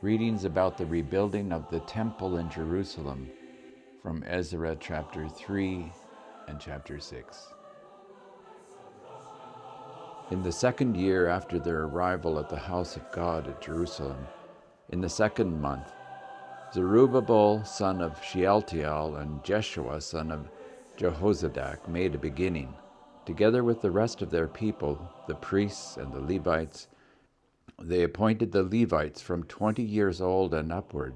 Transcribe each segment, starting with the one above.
Readings about the rebuilding of the temple in Jerusalem from Ezra chapter 3 and chapter 6. In the second year after their arrival at the house of God at Jerusalem, in the second month, Zerubbabel son of Shealtiel and Jeshua son of Jehozadak made a beginning, together with the rest of their people, the priests and the Levites. They appointed the Levites from 20 years old and upward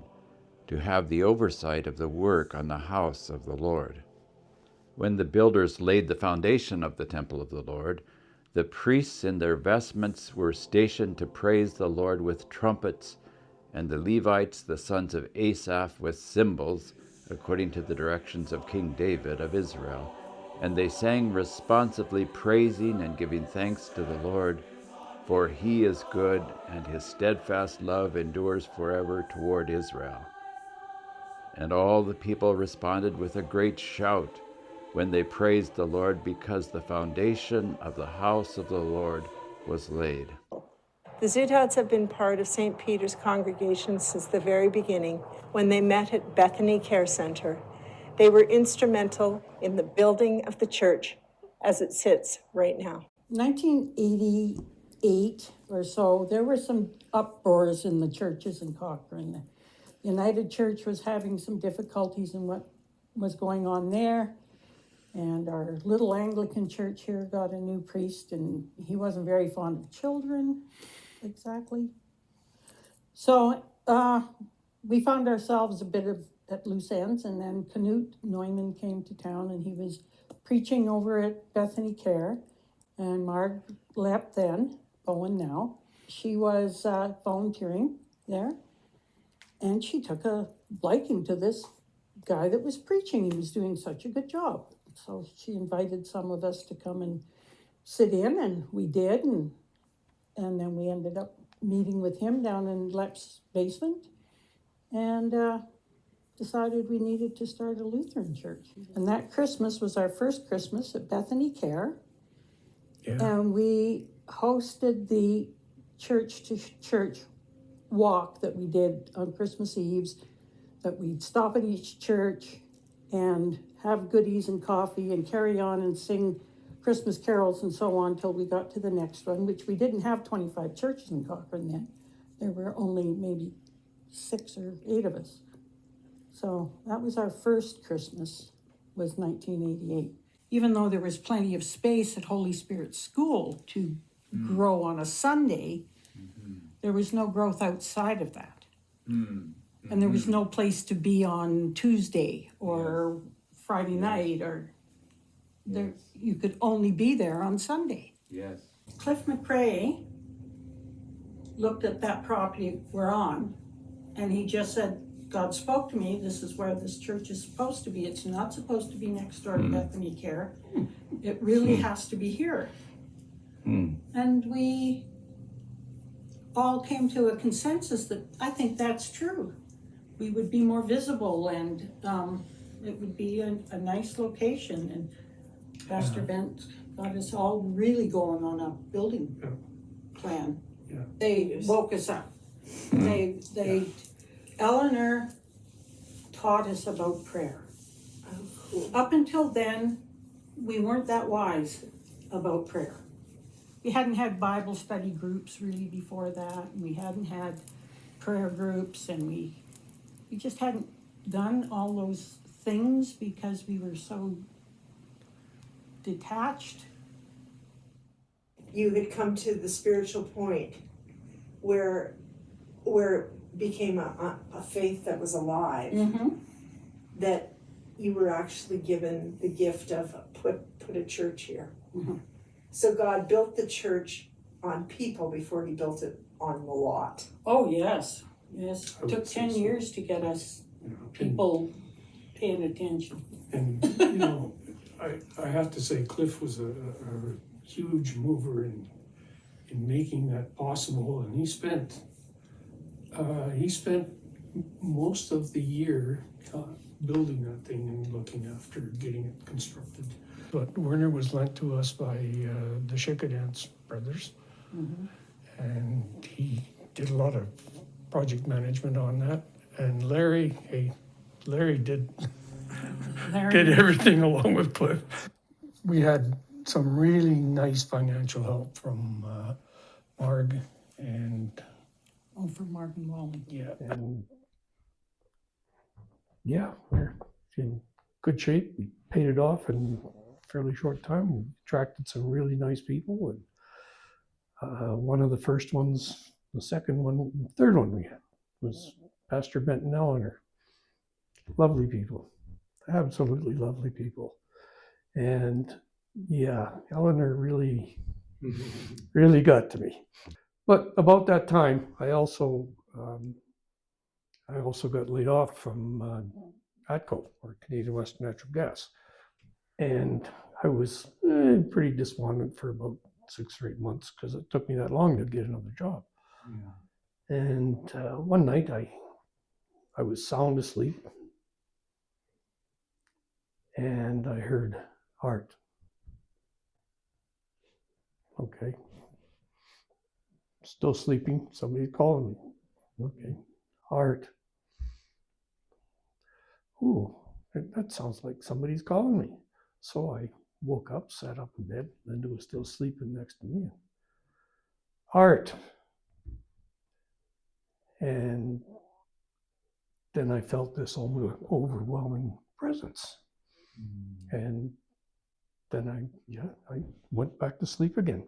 to have the oversight of the work on the house of the Lord. When the builders laid the foundation of the temple of the Lord, the priests in their vestments were stationed to praise the Lord with trumpets, and the Levites, the sons of Asaph, with cymbals, according to the directions of King David of Israel. And they sang responsively, praising and giving thanks to the Lord, for he is good, and his steadfast love endures forever toward Israel. And all the people responded with a great shout when they praised the Lord, because the foundation of the house of the Lord was laid. The Zoethouts have been part of St. Peter's congregation since the very beginning, when they met at Bethany Care Center. They were instrumental in the building of the church as it sits right now. 1988 or so, there were some uproars in the churches in Cochrane. The United Church was having some difficulties in what was going on there. And our little Anglican church here got a new priest, and he wasn't very fond of children, exactly. So we found ourselves a bit at loose ends, and then Knut Neumann came to town, and he was preaching over at Bethany Care. And Marg Lepp then, Bowen now, she was volunteering there, and she took a liking to this guy that was preaching. He was doing such a good job. So she invited some of us to come and sit in, and we did, and then we ended up meeting with him down in Lepp's basement, and decided we needed to start a Lutheran church. And that Christmas was our first Christmas at Bethany Care, and we hosted the church-to-church walk that we did on Christmas Eves, that we'd stop at each church and have goodies and coffee and carry on and sing Christmas carols and so on till we got to the next one, which we didn't have 25 churches in Cochrane then. There were only maybe 6 or 8 of us. So that was our first Christmas, was 1988. Even though there was plenty of space at Holy Spirit School to grow on a Sunday, there was no growth outside of that. And there was no place to be on Tuesday or Friday night, or there, you could only be there on Sunday. Yes. Cliff McRae looked at that property we're on, and he just said, God spoke to me, this is where this church is supposed to be. It's not supposed to be next door to Bethany Care. It really has to be here. And we all came to a consensus that I think that's true. We would be more visible, and it would be a nice location. And Pastor Bent got us all really going on a building plan. They woke us up. Eleanor taught us about prayer. Up until then, we weren't that wise about prayer. We hadn't had Bible study groups really before that. We hadn't had prayer groups, and we just hadn't done all those things because we were so detached. You had come to the spiritual point where it became a faith that was alive, that you were actually given the gift of put a church here. So God built the church on people before he built it on the lot. Oh, yes. Yes, it took 10 years to get us people paying attention. And, I have to say Cliff was a huge mover in making that possible, and he spent most of the year building that thing and looking after getting it constructed. But Werner was lent to us by the Shikadance brothers, and he did a lot of project management on that. And Larry did everything along with Cliff. We had some really nice financial help from Marg and From Martin Walling. We're in good shape. We paid it off in a fairly short time. We attracted some really nice people. And one of the first ones, the second one, the third one we had was Pastor Benton and Eleanor. Lovely people, absolutely lovely people. And Eleanor really got to me. But about that time, I also got laid off from ATCO, or Canadian Western Natural Gas. And I was pretty despondent for about 6 or 8 months because it took me that long to get another job. Yeah. And one night I was sound asleep and I heard Art. Okay. Still sleeping, somebody's calling me. Okay. Art. Ooh, that sounds like somebody's calling me. So I woke up, sat up in bed. Linda was still sleeping next to me. Art. And then I felt this overwhelming presence. And then I went back to sleep again.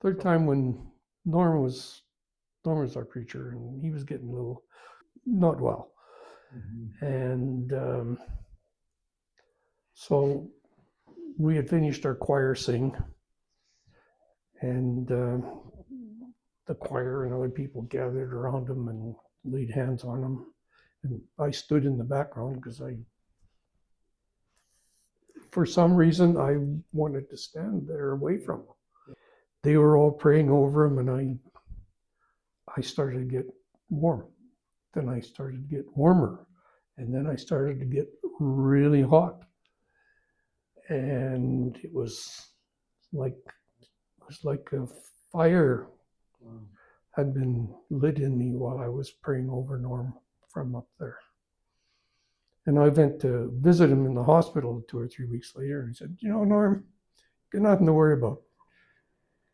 Third time when Norm was our preacher, and he was getting a little not well. And so we had finished our choir sing, and the choir and other people gathered around him and laid hands on him. And I stood in the background because for some reason, I wanted to stand there away from them. They were all praying over him, and I started to get warm. Then I started to get warmer, and then I started to get really hot. And it was like a fire had been lit in me while I was praying over Norm from up there. And I went to visit him in the hospital 2 or 3 weeks later, and he said, Norm, got nothing to worry about.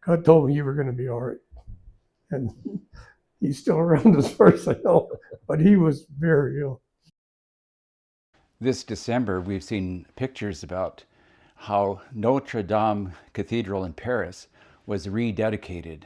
God told me you were going to be all right. And he's still around as far as I know, but he was very ill. This December, we've seen pictures about how Notre Dame Cathedral in Paris was rededicated.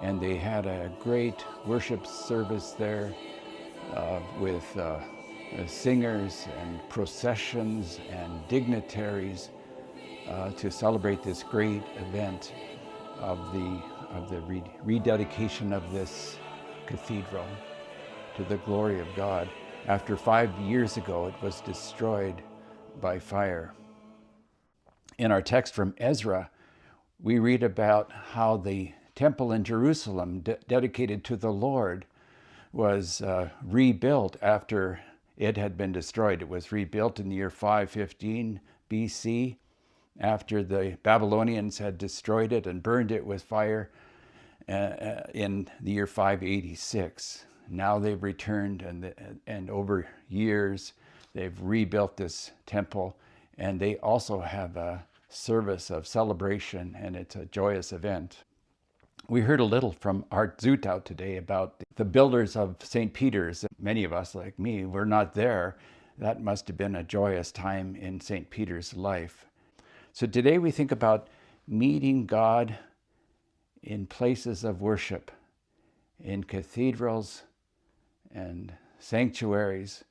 And they had a great worship service there with singers and processions and dignitaries to celebrate this great event of the rededication of this cathedral to the glory of God. After 5 years ago, it was destroyed by fire. In our text from Ezra, we read about how the temple in Jerusalem, dedicated to the Lord, was rebuilt after it had been destroyed. It was rebuilt in the year 515 BC, after the Babylonians had destroyed it and burned it with fire in the year 586. Now they've returned, and over years they've rebuilt this temple, and they also have a service of celebration, and it's a joyous event. We heard a little from Art Zoethout today about the builders of St. Peter's. Many of us, like me, were not there. That must have been a joyous time in St. Peter's life. So today we think about meeting God in places of worship, in cathedrals and sanctuaries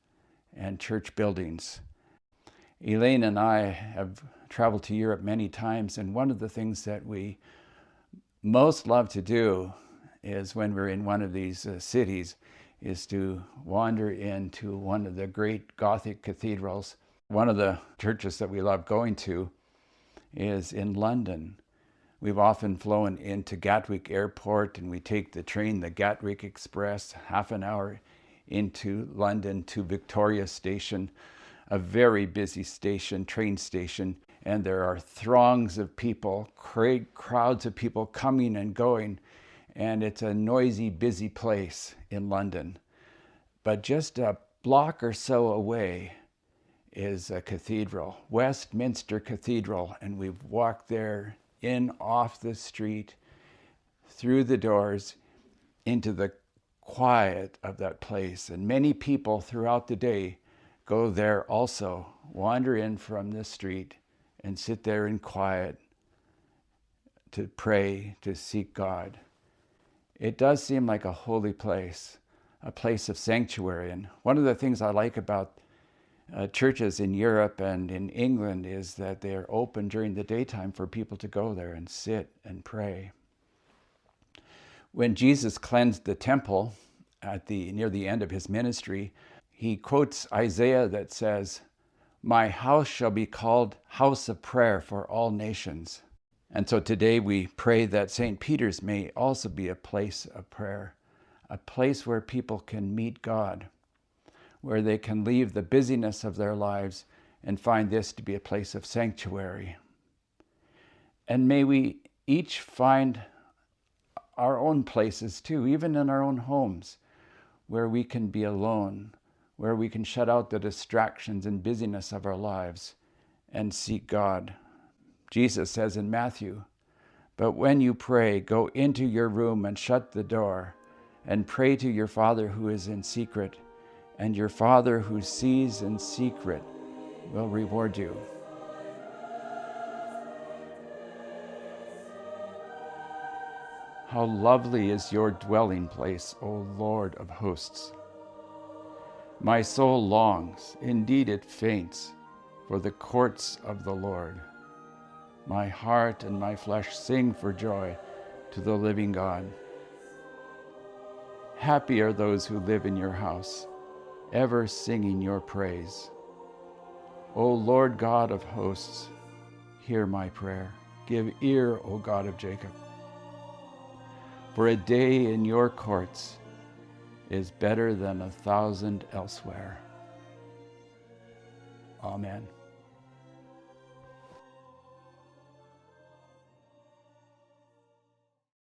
and church buildings. Elaine and I have traveled to Europe many times, and one of the things that we most love to do is when we're in one of these cities is to wander into one of the great Gothic cathedrals. One of the churches that we love going to is in London. We've often flown into Gatwick Airport, and we take the train, the Gatwick Express, half an hour into London to Victoria Station, a very busy station, train station, and there are throngs of people, great crowds of people coming and going, and it's a noisy, busy place in London. But just a block or so away is a cathedral, Westminster Cathedral, and we've walked there in off the street, through the doors, into the quiet of that place. And many people throughout the day go there also, wander in from the street and sit there in quiet to pray, to seek God. It does seem like a holy place, a place of sanctuary. And one of the things I like about churches in Europe and in England is that they are open during the daytime for people to go there and sit and pray. When Jesus cleansed the temple near the end of his ministry, he quotes Isaiah that says, "My house shall be called house of prayer for all nations." And so today we pray that St. Peter's may also be a place of prayer, a place where people can meet God, where they can leave the busyness of their lives and find this to be a place of sanctuary. And may we each find our own places too, even in our own homes, where we can be alone, where we can shut out the distractions and busyness of our lives and seek God. Jesus says in Matthew, "But when you pray, go into your room and shut the door and pray to your Father who is in secret, and your Father who sees in secret will reward you." How lovely is your dwelling place, O Lord of hosts. My soul longs, indeed it faints, for the courts of the Lord. My heart and my flesh sing for joy to the living God. Happy are those who live in your house, ever singing your praise. O Lord God of hosts, hear my prayer. Give ear, O God of Jacob. For a day in your courts is better than 1,000 elsewhere. Amen.